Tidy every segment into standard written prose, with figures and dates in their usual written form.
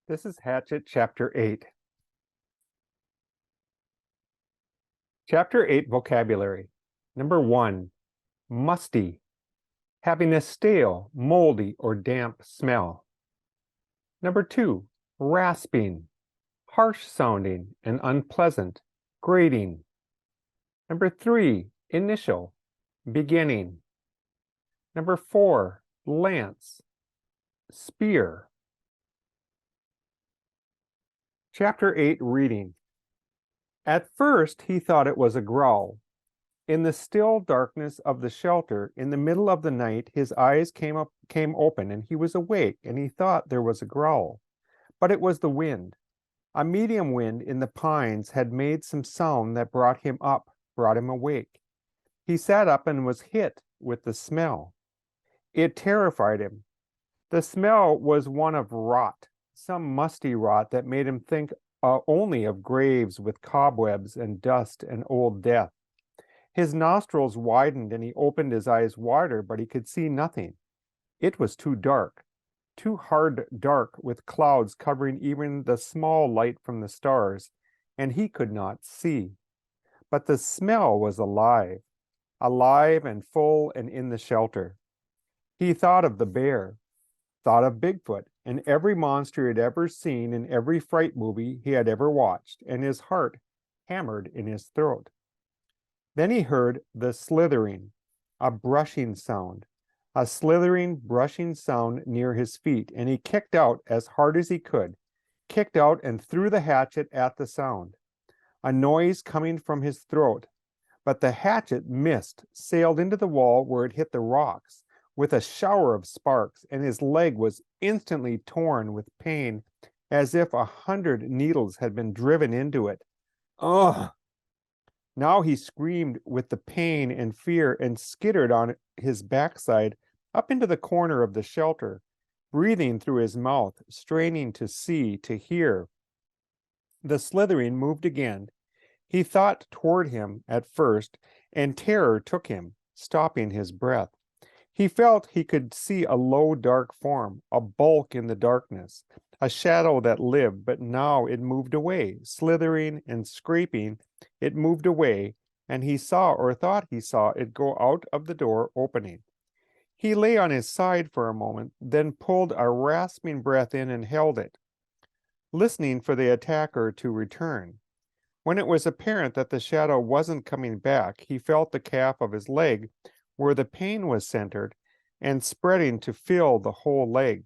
This is Hatchet Chapter 8. Chapter 8 Vocabulary. Number 1, musty, having a stale, moldy, or damp smell. Number 2, rasping, harsh sounding and unpleasant, grating. Number 3, initial, beginning. Number 4, lance, spear. Chapter 8 Reading. At first he thought it was a growl. In the still darkness of the shelter, in the middle of the night, his eyes came open, and he was awake, and he thought there was a growl. But it was the wind. A medium wind in the pines had made some sound that brought him up, brought him awake. He sat up and was hit with the smell. It terrified him. The smell was one of rot, some musty rot that made him think only of graves with cobwebs and dust and old death. His nostrils widened and he opened his eyes wider, but he could see nothing. It was too dark, too hard dark, with clouds covering even the small light from the stars, and he could not see. But the smell was alive, alive and full and in the shelter. He thought of the bear, thought of Bigfoot, and every monster he had ever seen in every fright movie he had ever watched, and his heart hammered in his throat. Then he heard the slithering, a brushing sound, a slithering, brushing sound near his feet, and he kicked out as hard as he could, kicked out and threw the hatchet at the sound. A noise coming from his throat, but the hatchet missed, sailed into the wall where it hit the rocks with a shower of sparks, and his leg was instantly torn with pain, as if 100 needles had been driven into it. Ugh! Now he screamed with the pain and fear and skittered on his backside up into the corner of the shelter, breathing through his mouth, straining to see, to hear. The slithering moved again. He thought toward him at first, and terror took him, stopping his breath. He felt he could see a low, dark form, a bulk in the darkness, a shadow that lived, but now it moved away, slithering and scraping. It moved away, and he saw, or thought he saw, it go out of the door opening. He lay on his side for a moment, then pulled a rasping breath in and held it, listening for the attacker to return. When it was apparent that the shadow wasn't coming back, he felt the calf of his leg, where the pain was centered, and spreading to fill the whole leg.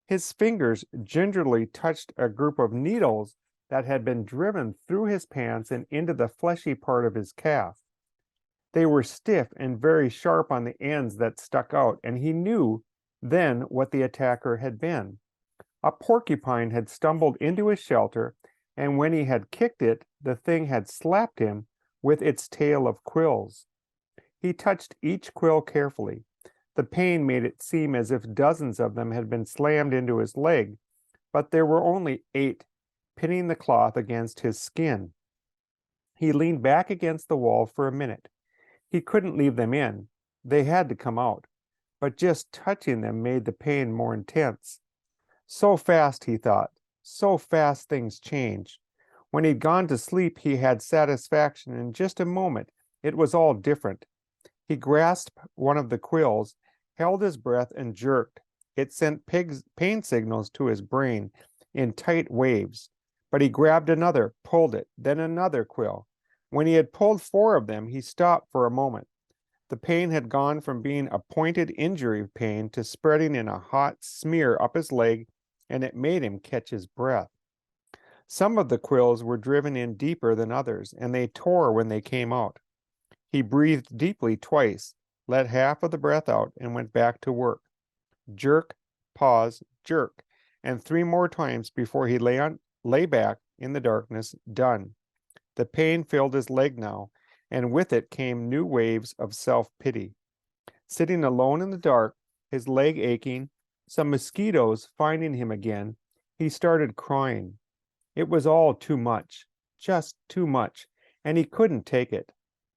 His fingers gingerly touched a group of needles that had been driven through his pants and into the fleshy part of his calf. They were stiff and very sharp on the ends that stuck out, and he knew then what the attacker had been. A porcupine had stumbled into his shelter, and when he had kicked it, the thing had slapped him with its tail of quills. He touched each quill carefully. The pain made it seem as if dozens of them had been slammed into his leg, but there were only 8, pinning the cloth against his skin. He leaned back against the wall for a minute. He couldn't leave them in. They had to come out, but just touching them made the pain more intense. So fast, he thought, so fast things change. When he'd gone to sleep, he had satisfaction. In just a moment, it was all different. He grasped one of the quills, held his breath, and jerked. It sent pain signals to his brain in tight waves. But he grabbed another, pulled it, then another quill. When he had pulled 4 of them, he stopped for a moment. The pain had gone from being a pointed injury pain to spreading in a hot smear up his leg, and it made him catch his breath. Some of the quills were driven in deeper than others, and they tore when they came out. He breathed deeply twice, let half of the breath out, and went back to work. Jerk, pause, jerk, and 3 more times before he lay back in the darkness, done. The pain filled his leg now, and with it came new waves of self-pity. Sitting alone in the dark, his leg aching, some mosquitoes finding him again, he started crying. It was all too much, just too much, and he couldn't take it.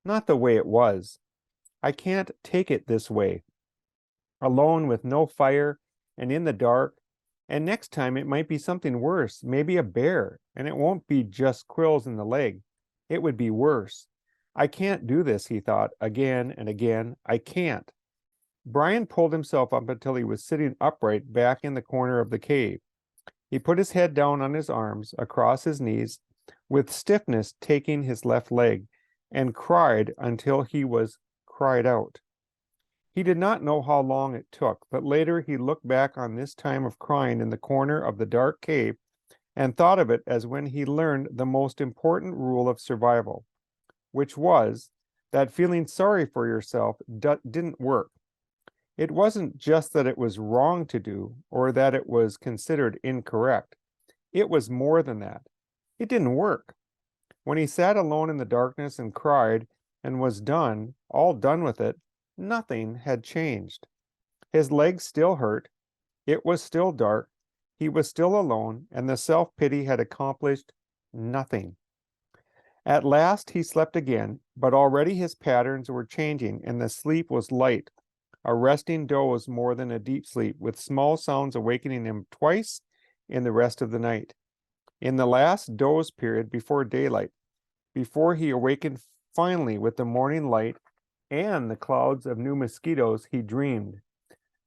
Not the way it was. I can't take it this way. Alone with no fire and in the dark, And next time it might be something worse, maybe a bear, and it won't be just quills in the leg. It would be worse. I can't do this, he thought again and again. I can't. Brian pulled himself up until he was sitting upright back in the corner of the cave. He put his head down on his arms, across his knees, with stiffness taking his left leg, and cried until he was cried out. He did not know how long it took, but later he looked back on this time of crying in the corner of the dark cave and thought of it as when he learned the most important rule of survival, which was that feeling sorry for yourself didn't work. It wasn't just that it was wrong to do or that it was considered incorrect. It was more than that. It didn't work. When he sat alone in the darkness and cried and was done, all done with it, nothing had changed. His legs still hurt. It was still dark. He was still alone, and the self-pity had accomplished nothing. At last he slept again, but already his patterns were changing, and the sleep was light, a resting doze more than a deep sleep, with small sounds awakening him twice in the rest of the night. In the last doze period before daylight, before he awakened finally with the morning light and the clouds of new mosquitoes, he dreamed.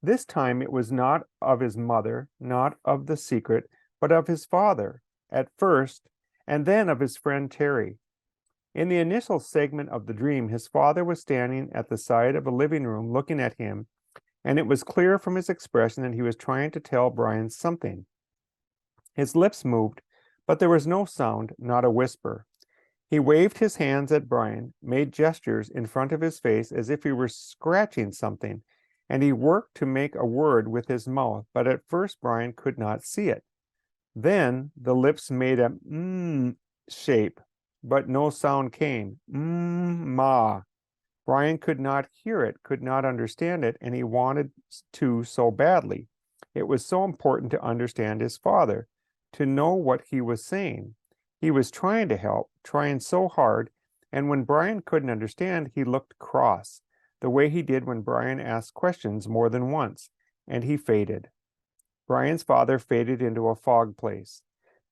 This time it was not of his mother, not of the secret, but of his father, at first, and then of his friend Terry. In the initial segment of the dream, his father was standing at the side of a living room looking at him, and it was clear from his expression that he was trying to tell Brian something. His lips moved, but there was no sound, not a whisper. He waved his hands at Brian, made gestures in front of his face as if he were scratching something, and he worked to make a word with his mouth, but at first Brian could not see it. Then the lips made a shape, but no sound came. Ma. Brian could not hear it, could not understand it, and he wanted to so badly. It was so important to understand his father, to know what he was saying. He was trying to help, trying so hard, and when Brian couldn't understand, he looked cross, the way he did when Brian asked questions more than once, and he faded. Brian's father faded into a fog place.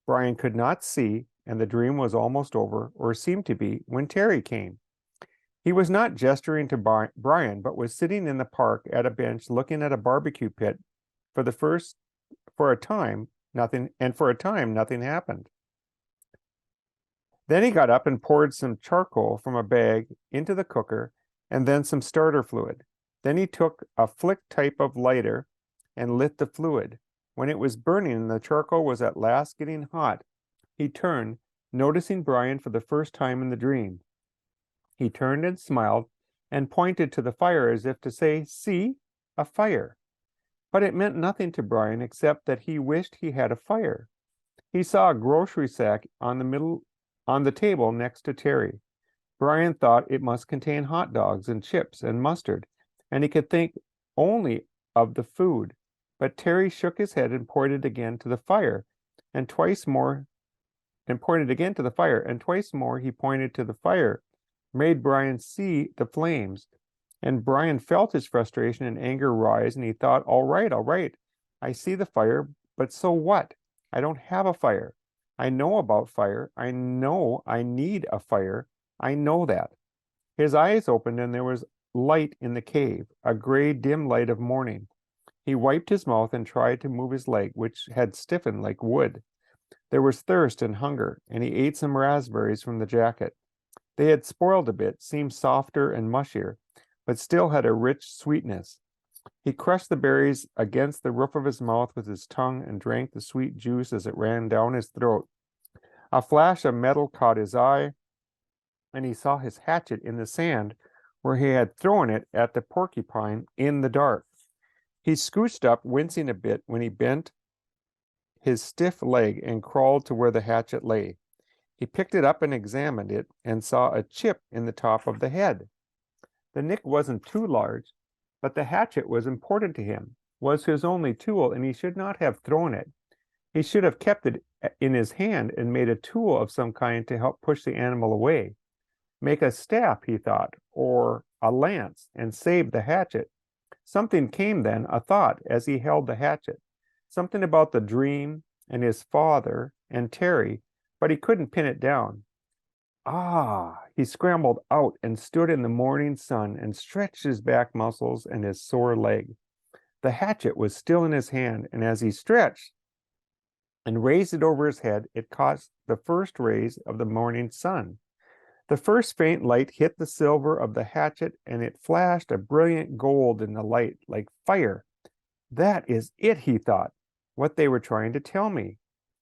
Brian could not see, and the dream was almost over, or seemed to be, when Terry came. He was not gesturing to Brian, but was sitting in the park at a bench looking at a barbecue pit. For a time, nothing happened. Then he got up and poured some charcoal from a bag into the cooker, and then some starter fluid. Then he took a flick type of lighter and lit the fluid. When it was burning and the charcoal was at last getting hot, he turned, noticing Brian for the first time in the dream. He turned and smiled and pointed to the fire as if to say, "See, a fire." But it meant nothing to Brian except that he wished he had a fire. He saw a grocery sack on the table next to Terry. Brian thought it must contain hot dogs and chips and mustard, and he could think only of the food. But Terry shook his head and pointed again to the fire, and twice more he pointed to the fire, made Brian see the flames. And Brian felt his frustration and anger rise, and he thought, all right, I see the fire, but so what? I don't have a fire. I know about fire. I know I need a fire. I know that. His eyes opened, and there was light in the cave, a gray, dim light of morning. He wiped his mouth and tried to move his leg, which had stiffened like wood. There was thirst and hunger, and he ate some raspberries from the jacket. They had spoiled a bit, seemed softer and mushier, but still had a rich sweetness. He crushed the berries against the roof of his mouth with his tongue and drank the sweet juice as it ran down his throat. A flash of metal caught his eye, and he saw his hatchet in the sand where he had thrown it at the porcupine in the dark. He scooched up, wincing a bit when he bent his stiff leg and crawled to where the hatchet lay. He picked it up and examined it and saw a chip in the top of the head. The nick wasn't too large, but the hatchet was important to him, was his only tool, and he should not have thrown it. He should have kept it in his hand and made a tool of some kind to help push the animal away. Make a staff, he thought, or a lance, and save the hatchet. Something came then, a thought, as he held the hatchet. something about the dream and his father and Terry, but he couldn't pin it down. Ah, he scrambled out and stood in the morning sun and stretched his back muscles and his sore leg. The hatchet was still in his hand, and as he stretched and raised it over his head, it caught the first rays of the morning sun. The first faint light hit the silver of the hatchet, and it flashed a brilliant gold in the light like fire. That is it, he thought, what they were trying to tell me.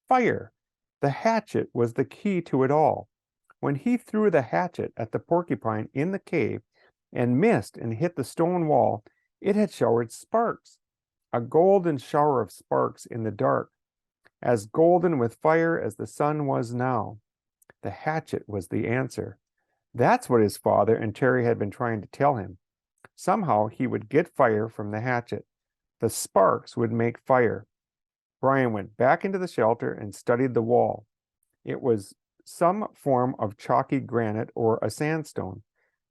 Fire. The hatchet was the key to it all. When he threw the hatchet at the porcupine in the cave and missed and hit the stone wall, it had showered sparks, a golden shower of sparks in the dark, as golden with fire as the sun was now. The hatchet was the answer. That's what his father and Terry had been trying to tell him. Somehow he would get fire from the hatchet. The sparks would make fire. Brian went back into the shelter and studied the wall. It was some form of chalky granite or a sandstone,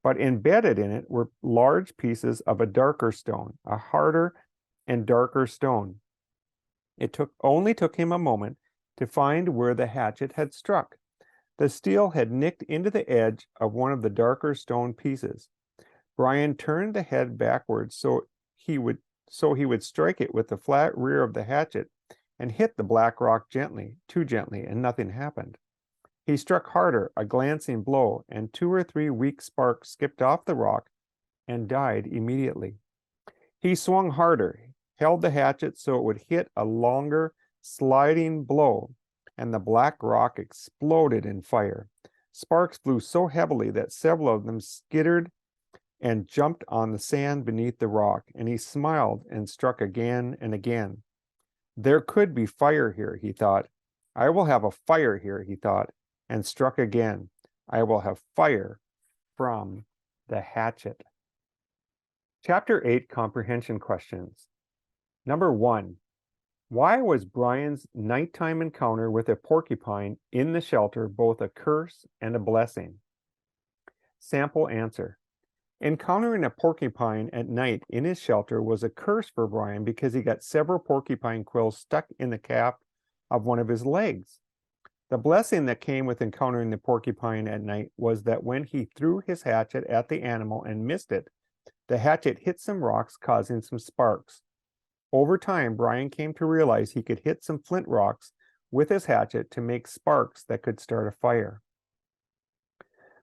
but embedded in it were large pieces of a darker stone, a harder and darker stone. It only took him a moment to find where the hatchet had struck. The steel had nicked into the edge of one of the darker stone pieces. Brian turned the head backwards so he would strike it with the flat rear of the hatchet and hit the black rock gently, too gently, and nothing happened. He struck harder, a glancing blow, and 2 or 3 weak sparks skipped off the rock and died immediately. He swung harder, held the hatchet so it would hit a longer, sliding blow, and the black rock exploded in fire. Sparks flew so heavily that several of them skittered and jumped on the sand beneath the rock, and he smiled and struck again and again. There could be fire here, he thought. I will have a fire here, he thought, and struck again. I will have fire from the hatchet. Chapter 8 Comprehension Questions. Number 1. Why was Brian's nighttime encounter with a porcupine in the shelter both a curse and a blessing? Sample answer. Encountering a porcupine at night in his shelter was a curse for Brian because he got several porcupine quills stuck in the calf of one of his legs. The blessing that came with encountering the porcupine at night was that when he threw his hatchet at the animal and missed it, the hatchet hit some rocks, causing some sparks. Over time, Brian came to realize he could hit some flint rocks with his hatchet to make sparks that could start a fire.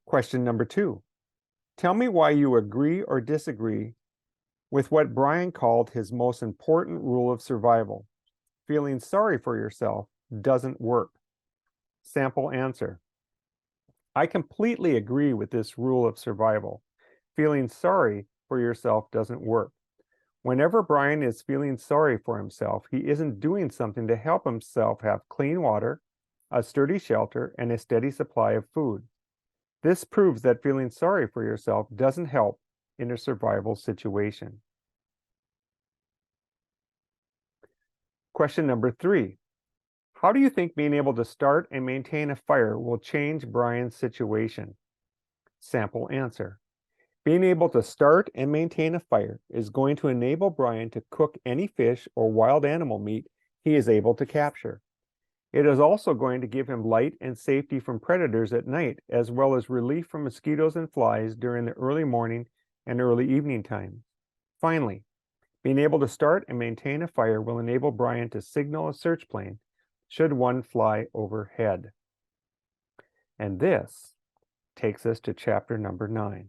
Question number 2. Tell me why you agree or disagree with what Brian called his most important rule of survival. Feeling sorry for yourself doesn't work. Sample answer. I completely agree with this rule of survival. Feeling sorry for yourself doesn't work. Whenever Brian is feeling sorry for himself, he isn't doing something to help himself have clean water, a sturdy shelter, and a steady supply of food. This proves that feeling sorry for yourself doesn't help in a survival situation. Question number 3. How do you think being able to start and maintain a fire will change Brian's situation? Sample answer. Being able to start and maintain a fire is going to enable Brian to cook any fish or wild animal meat he is able to capture. It is also going to give him light and safety from predators at night, as well as relief from mosquitoes and flies during the early morning and early evening times. Finally, being able to start and maintain a fire will enable Brian to signal a search plane should one fly overhead. And this takes us to chapter number 9.